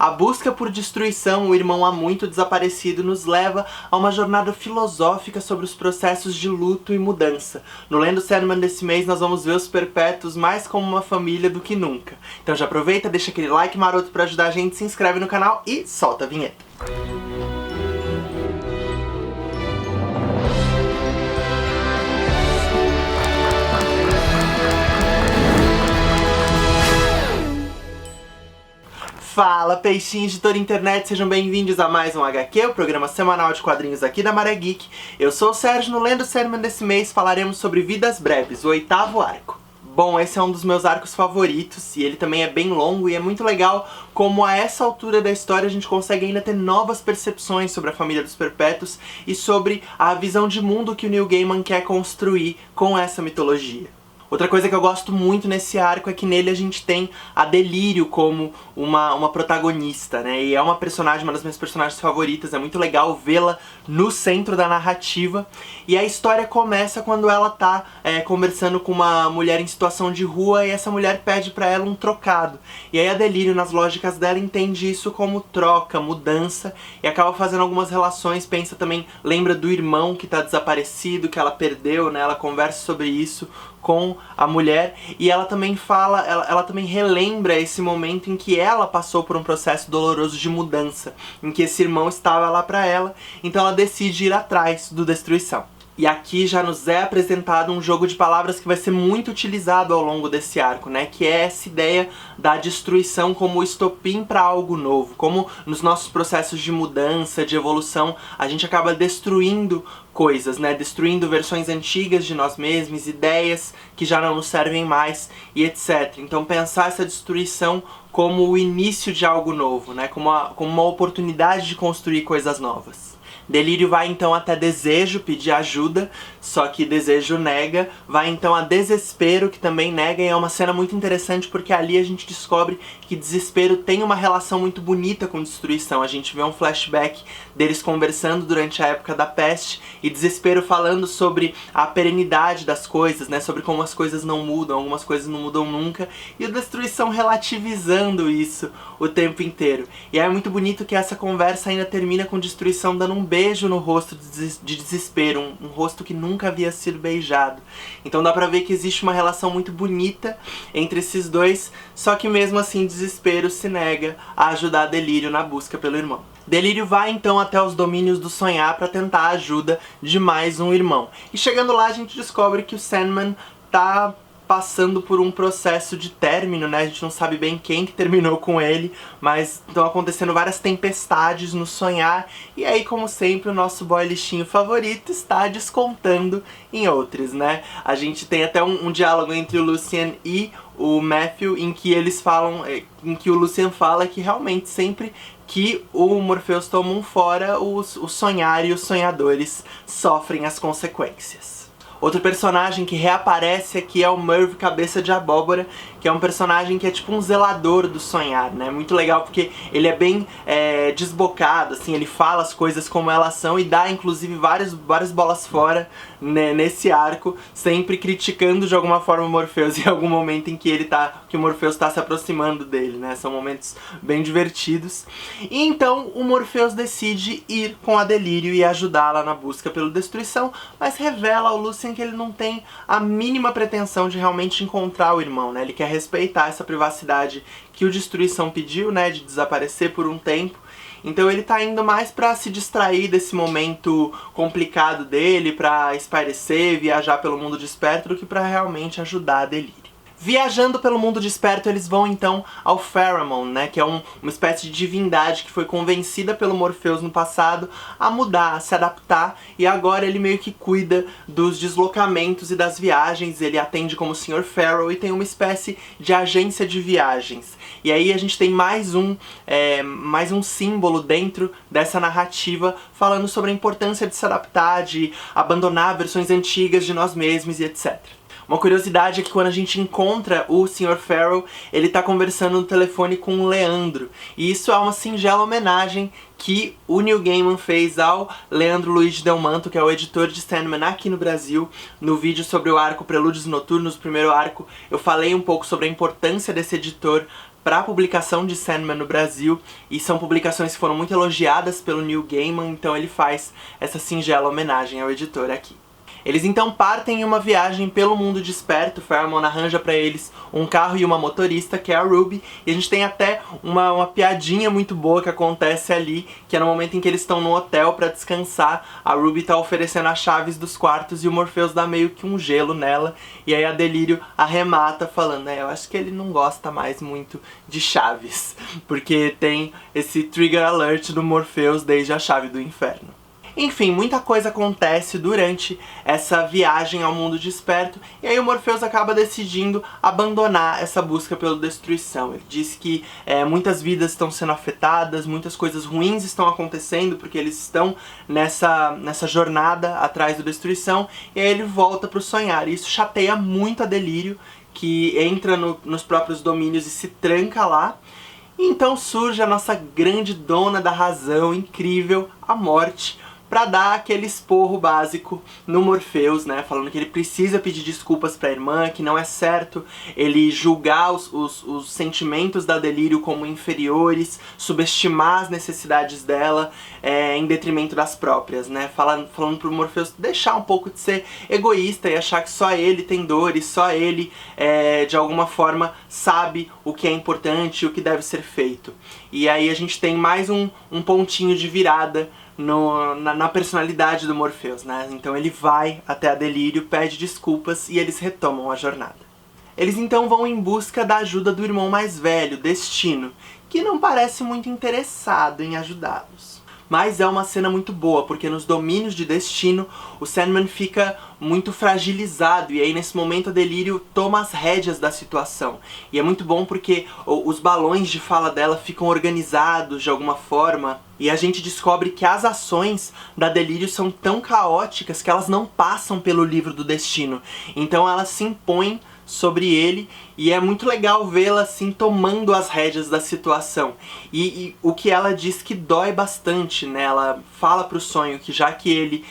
A busca por destruição, o irmão há muito desaparecido, nos leva a uma jornada filosófica sobre os processos de luto e mudança. No Lendo Sandman desse mês, nós vamos ver os Perpétuos mais como uma família do que nunca. Então já aproveita, deixa aquele like maroto pra ajudar a gente, se inscreve no canal e solta a vinheta. Fala, peixinhos de toda a internet, sejam bem-vindos a mais um HQ, o programa semanal de quadrinhos aqui da Maré Geek. Eu sou o Sérgio, no Lendo Sandman desse mês falaremos sobre Vidas Breves, o 8º arco. Bom, esse é um dos meus arcos favoritos, e ele também é bem longo, e é muito legal como a essa altura da história a gente consegue ainda ter novas percepções sobre a família dos Perpétuos e sobre a visão de mundo que o Neil Gaiman quer construir com essa mitologia. Outra coisa que eu gosto muito nesse arco é que nele a gente tem a Delírio como uma protagonista, né? E é uma personagem, uma das minhas personagens favoritas, é muito legal vê-la no centro da narrativa. E a história começa quando ela tá conversando com uma mulher em situação de rua e essa mulher pede pra ela um trocado. E aí a Delírio, nas lógicas dela, entende isso como troca, mudança, e acaba fazendo algumas relações, pensa também, lembra do irmão que tá desaparecido, que ela perdeu, né? Ela conversa sobre isso com a mulher, e ela também fala, ela também relembra esse momento em que ela passou por um processo doloroso de mudança, em que esse irmão estava lá pra ela, então ela decide ir atrás do Destruição. E aqui já nos é apresentado um jogo de palavras que vai ser muito utilizado ao longo desse arco, né? Que é essa ideia da destruição como estopim para algo novo. Como nos nossos processos de mudança, de evolução, a gente acaba destruindo coisas, né? Destruindo versões antigas de nós mesmos, ideias que já não nos servem mais e etc. Então pensar essa destruição como o início de algo novo, né? Como uma oportunidade de construir coisas novas. Delírio vai então até Desejo pedir ajuda, só que Desejo nega, vai então a Desespero, que também nega, e é uma cena muito interessante porque ali a gente descobre que Desespero tem uma relação muito bonita com Destruição. A gente vê um flashback deles conversando durante a época da peste, e Desespero falando sobre a perenidade das coisas, né, sobre como as coisas não mudam, algumas coisas não mudam nunca, e o Destruição relativizando isso o tempo inteiro. E é muito bonito que essa conversa ainda termina com Destruição dando um beijo no rosto de Desespero, um rosto que nunca havia sido beijado. Então dá pra ver que existe uma relação muito bonita entre esses dois, só que mesmo assim Desespero se nega a ajudar Delírio na busca pelo irmão. Delírio vai então até os domínios do Sonhar pra tentar a ajuda de mais um irmão. E chegando lá a gente descobre que o Sandman tá passando por um processo de término, né? A gente não sabe bem quem que terminou com ele, mas estão acontecendo várias tempestades no Sonhar, e aí, como sempre, o nosso boy lixinho favorito está descontando em outros, né? A gente tem até um diálogo entre o Lucien e o Matthew, em que eles falam, em que o Lucien fala que realmente sempre que o Morpheus toma um fora, o Sonhar e os sonhadores sofrem as consequências. Outro personagem que reaparece aqui é o Merv Cabeça de Abóbora, que é um personagem que é tipo um zelador do Sonhar, né? Muito legal porque ele é bem desbocado, assim, ele fala as coisas como elas são e dá inclusive várias bolas fora, né, nesse arco, sempre criticando de alguma forma o Morpheus em algum momento em que que o Morpheus tá se aproximando dele, né? São momentos bem divertidos. E então o Morpheus decide ir com a Delírio e ajudá-la na busca pela Destruição, mas revela ao Lucien que ele não tem a mínima pretensão de realmente encontrar o irmão, né? Ele quer respeitar essa privacidade que o Destruição pediu, né, de desaparecer por um tempo. Então ele tá indo mais pra se distrair desse momento complicado dele, pra espairecer, viajar pelo mundo desperto, do que pra realmente ajudar a Delírio. Viajando pelo mundo desperto, eles vão então ao Pharamon, né, que é uma espécie de divindade que foi convencida pelo Morpheus no passado a mudar, a se adaptar, e agora ele meio que cuida dos deslocamentos e das viagens. Ele atende como Sr. Pharaoh e tem uma espécie de agência de viagens. E aí a gente tem mais um símbolo dentro dessa narrativa falando sobre a importância de se adaptar, de abandonar versões antigas de nós mesmos e etc. Uma curiosidade é que quando a gente encontra o Sr. Pharaoh, ele tá conversando no telefone com o Leandro. E isso é uma singela homenagem que o Neil Gaiman fez ao Leandro Luiz Delmanto, que é o editor de Sandman aqui no Brasil. No vídeo sobre o arco Prelúdios Noturnos, o primeiro arco, eu falei um pouco sobre a importância desse editor para a publicação de Sandman no Brasil, e são publicações que foram muito elogiadas pelo Neil Gaiman, então ele faz essa singela homenagem ao editor aqui. Eles então partem em uma viagem pelo mundo desperto. Fairmont arranja pra eles um carro e uma motorista, que é a Ruby, e a gente tem até uma piadinha muito boa que acontece ali, que é no momento em que eles estão no hotel pra descansar. A Ruby tá oferecendo as chaves dos quartos e o Morpheus dá meio que um gelo nela, e aí a Delírio arremata falando, eu acho que ele não gosta mais muito de chaves, porque tem esse trigger alert do Morpheus desde a chave do inferno. Enfim, muita coisa acontece durante essa viagem ao mundo desperto, e aí o Morpheus acaba decidindo abandonar essa busca pela destruição. Ele diz que muitas vidas estão sendo afetadas, muitas coisas ruins estão acontecendo, porque eles estão nessa jornada atrás da destruição, e aí ele volta pro sonhar. E isso chateia muito a Delírio, que entra nos próprios domínios e se tranca lá. E então surge a nossa grande dona da razão, incrível, a Morte, pra dar aquele esporro básico no Morpheus, né, falando que ele precisa pedir desculpas pra irmã, que não é certo ele julgar os sentimentos da Delírio como inferiores, subestimar as necessidades dela em detrimento das próprias, né, falando pro Morpheus deixar um pouco de ser egoísta e achar que só ele tem dores, só ele de alguma forma sabe o que é importante e o que deve ser feito. E aí a gente tem mais um pontinho de virada na personalidade do Morpheus, né? Então ele vai até a Delírio, pede desculpas e eles retomam a jornada. Eles então vão em busca da ajuda do irmão mais velho, Destino, que não parece muito interessado em ajudá-los. Mas é uma cena muito boa, porque nos domínios de Destino, o Sandman fica muito fragilizado, e aí nesse momento a Delírio toma as rédeas da situação. E é muito bom porque os balões de fala dela ficam organizados de alguma forma, e a gente descobre que as ações da Delírio são tão caóticas que elas não passam pelo livro do Destino. Então elas se impõem sobre ele, e é muito legal vê-la assim tomando as rédeas da situação. E o que ela diz que dói bastante, né? Ela fala pro sonho que já que ele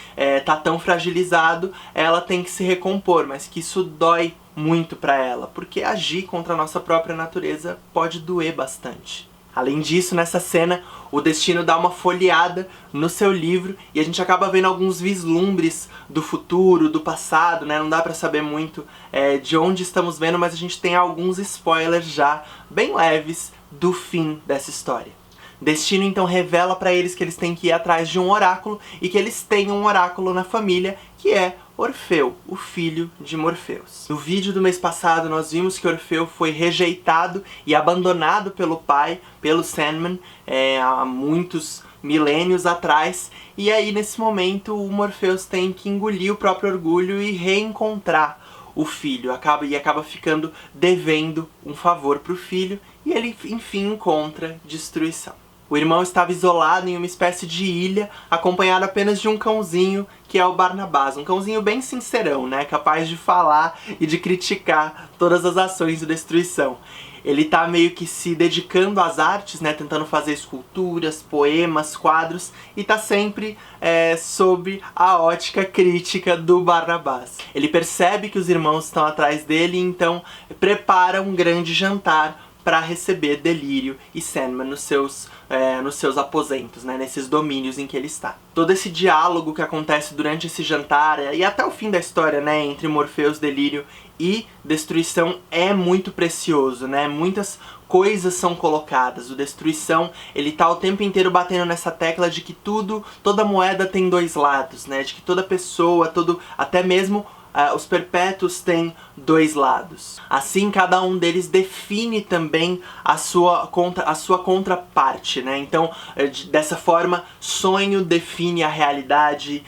tá tão fragilizado, ela tem que se recompor, mas que isso dói muito pra ela, porque agir contra a nossa própria natureza pode doer bastante. Além disso, nessa cena, o Destino dá uma folheada no seu livro e a gente acaba vendo alguns vislumbres do futuro, do passado, né? Não dá pra saber muito de onde estamos vendo, mas a gente tem alguns spoilers já bem leves do fim dessa história. Destino então revela pra eles que eles têm que ir atrás de um oráculo e que eles têm um oráculo na família, que é Orfeu, o filho de Morpheus. No vídeo do mês passado nós vimos que Orfeu foi rejeitado e abandonado pelo pai, pelo Sandman, há muitos milênios atrás, e aí nesse momento o Morpheus tem que engolir o próprio orgulho e reencontrar o filho, acaba ficando devendo um favor pro filho, e ele enfim encontra destruição. O irmão estava isolado em uma espécie de ilha, acompanhado apenas de um cãozinho, que é o Barnabás. Um cãozinho bem sincerão, né? Capaz de falar e de criticar todas as ações de destruição. Ele tá meio que se dedicando às artes, né? Tentando fazer esculturas, poemas, quadros, e tá sempre sob a ótica crítica do Barnabás. Ele percebe que os irmãos estão atrás dele, então prepara um grande jantar para receber Delírio e Sandman nos seus aposentos, né, nesses domínios em que ele está. Todo esse diálogo que acontece durante esse jantar e até o fim da história, né, entre Morpheus, Delírio e Destruição é muito precioso, né? Muitas coisas são colocadas. O Destruição, ele tá o tempo inteiro batendo nessa tecla de que toda moeda tem dois lados, né? De que toda pessoa, até mesmo os perpétuos têm dois lados. Assim, cada um deles define também a sua contraparte, né? Então, dessa forma, sonho define a realidade,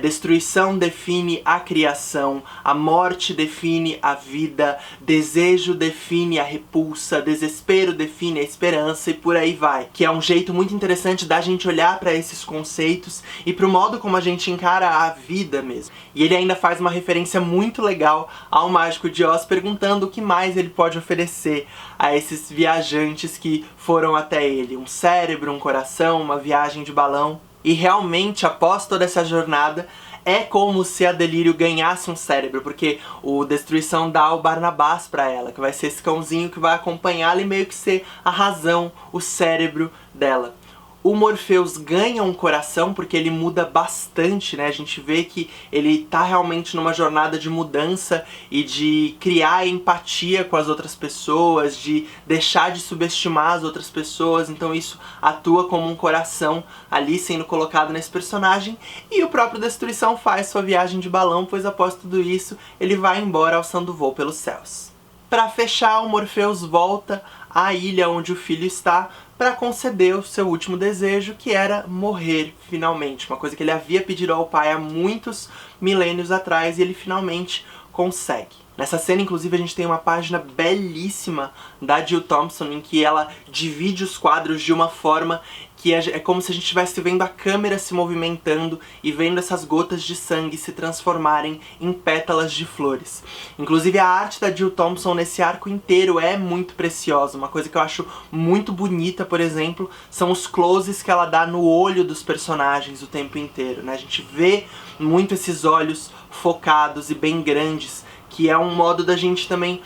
destruição define a criação, a morte define a vida, desejo define a repulsa, desespero define a esperança e por aí vai. Que é um jeito muito interessante da gente olhar para esses conceitos e pro modo como a gente encara a vida mesmo. E ele ainda faz uma referência muito legal ao Mágico de Oz, perguntando o que mais ele pode oferecer a esses viajantes que foram até ele. Um cérebro, um coração, uma viagem de balão. E realmente, após toda essa jornada, é como se a Delírio ganhasse um cérebro, porque o Destruição dá o Barnabás pra ela, que vai ser esse cãozinho que vai acompanhá-la e meio que ser a razão, o cérebro dela. O Morpheus ganha um coração porque ele muda bastante, né? A gente vê que ele tá realmente numa jornada de mudança e de criar empatia com as outras pessoas, de deixar de subestimar as outras pessoas, então isso atua como um coração ali sendo colocado nesse personagem. E o próprio Destruição faz sua viagem de balão, pois após tudo isso ele vai embora alçando voo pelos céus. Para fechar, o Morpheus volta à ilha onde o filho está para conceder o seu último desejo, que era morrer finalmente. Uma coisa que ele havia pedido ao pai há muitos milênios atrás e ele finalmente consegue. Nessa cena, inclusive, a gente tem uma página belíssima da Jill Thompson em que ela divide os quadros de uma forma que é como se a gente estivesse vendo a câmera se movimentando e vendo essas gotas de sangue se transformarem em pétalas de flores. Inclusive a arte da Jill Thompson nesse arco inteiro é muito preciosa. Uma coisa que eu acho muito bonita, por exemplo, são os closes que ela dá no olho dos personagens o tempo inteiro, né? A gente vê muito esses olhos focados e bem grandes, que é um modo da gente também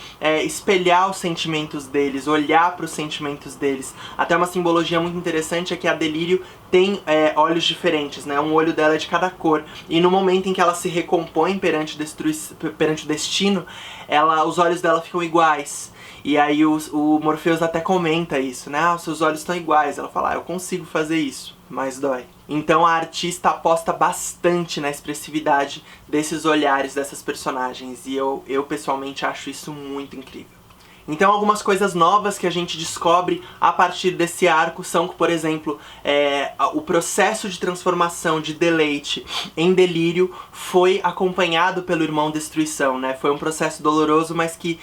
espelhar os sentimentos deles, olhar para os sentimentos deles. Até uma simbologia muito interessante é que a Delírio tem olhos diferentes, né? Um olho dela é de cada cor. E no momento em que ela se recompõe perante o destino, os olhos dela ficam iguais. E aí o Morpheus até comenta isso, né? Ah, os seus olhos estão iguais. Ela fala, eu consigo fazer isso, mas dói. Então a artista aposta bastante na expressividade desses olhares dessas personagens. E eu pessoalmente acho isso muito incrível. Então algumas coisas novas que a gente descobre a partir desse arco são que, por exemplo, o processo de transformação de Deleite em Delírio foi acompanhado pelo irmão Destruição, né? Foi um processo doloroso, mas que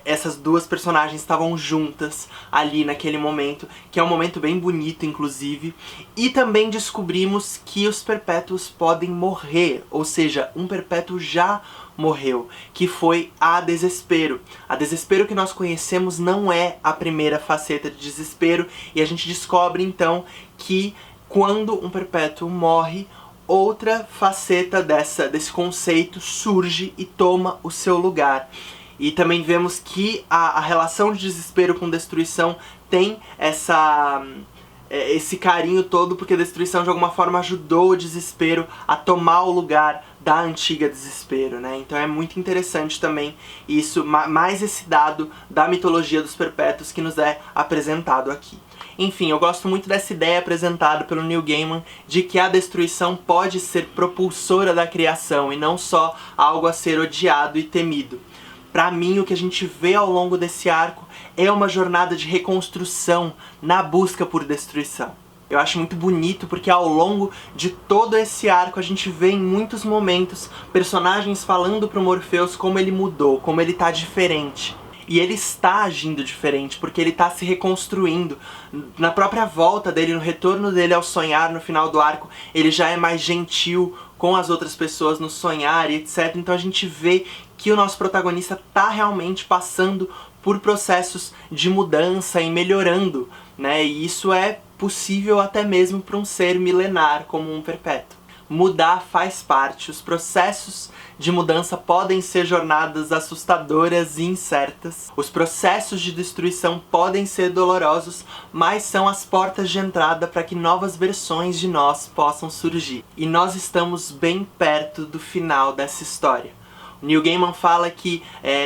essas duas personagens estavam juntas ali naquele momento, que é um momento bem bonito, inclusive. E também descobrimos que os perpétuos podem morrer, ou seja, um perpétuo já morreu, que foi a Desespero. A Desespero que nós conhecemos não é a primeira faceta de Desespero, e a gente descobre então que quando um perpétuo morre, outra faceta desse conceito surge e toma o seu lugar. E também vemos que a relação de Desespero com Destruição tem esse carinho todo, porque a Destruição de alguma forma ajudou o Desespero a tomar o lugar da antiga Desespero, né? Então é muito interessante também isso, mais esse dado da mitologia dos perpétuos que nos é apresentado aqui. Enfim, eu gosto muito dessa ideia apresentada pelo Neil Gaiman de que a destruição pode ser propulsora da criação e não só algo a ser odiado e temido. Pra mim, o que a gente vê ao longo desse arco é uma jornada de reconstrução na busca por destruição. Eu acho muito bonito porque ao longo de todo esse arco a gente vê em muitos momentos personagens falando pro Morpheus como ele mudou, como ele tá diferente. E ele está agindo diferente, porque ele está se reconstruindo. Na própria volta dele, no retorno dele ao sonhar no final do arco, ele já é mais gentil com as outras pessoas no sonhar e etc. Então a gente vê que o nosso protagonista está realmente passando por processos de mudança e melhorando, né? E isso é possível até mesmo para um ser milenar como um perpétuo. Mudar faz parte, os processos de mudança podem ser jornadas assustadoras e incertas. Os processos de destruição podem ser dolorosos, mas são as portas de entrada para que novas versões de nós possam surgir. E nós estamos bem perto do final dessa história. O Neil Gaiman fala que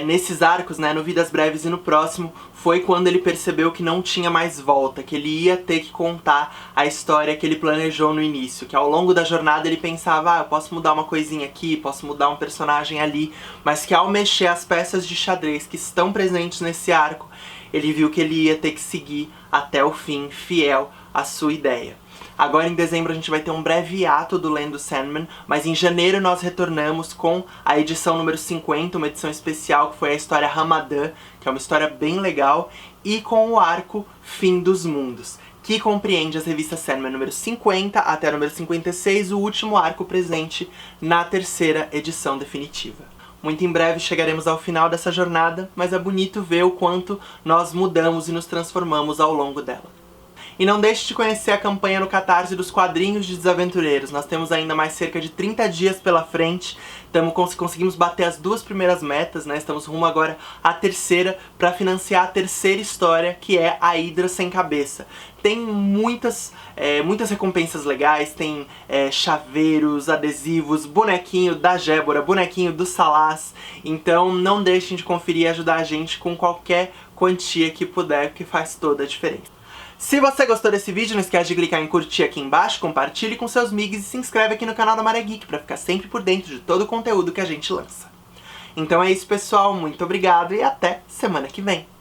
nesses arcos, né, no Vidas Breves e no próximo, foi quando ele percebeu que não tinha mais volta, que ele ia ter que contar a história que ele planejou no início, que ao longo da jornada ele pensava, eu posso mudar uma coisinha aqui, posso mudar um personagem ali, mas que ao mexer as peças de xadrez que estão presentes nesse arco, ele viu que ele ia ter que seguir até o fim, fiel à sua ideia. Agora em dezembro a gente vai ter um breve ato do Lendo Sandman, mas em janeiro nós retornamos com a edição número 50, uma edição especial que foi a história Ramadã, que é uma história bem legal, e com o arco Fim dos Mundos, que compreende as revistas Sandman número 50 até número 56, o último arco presente na terceira edição definitiva. Muito em breve chegaremos ao final dessa jornada, mas é bonito ver o quanto nós mudamos e nos transformamos ao longo dela. E não deixe de conhecer a campanha no Catarse dos quadrinhos de Desaventureiros. Nós temos ainda mais cerca de 30 dias pela frente. Conseguimos bater as 2 primeiras metas, né? Estamos rumo agora à terceira para financiar a terceira história, que é a Hidra Sem Cabeça. Tem muitas recompensas legais, tem chaveiros, adesivos, bonequinho da Gébora, bonequinho do Salaz. Então não deixem de conferir e ajudar a gente com qualquer quantia que puder, que faz toda a diferença. Se você gostou desse vídeo, não esquece de clicar em curtir aqui embaixo, compartilhe com seus amigos e se inscreve aqui no canal da Maré Geek pra ficar sempre por dentro de todo o conteúdo que a gente lança. Então é isso, pessoal, muito obrigado e até semana que vem!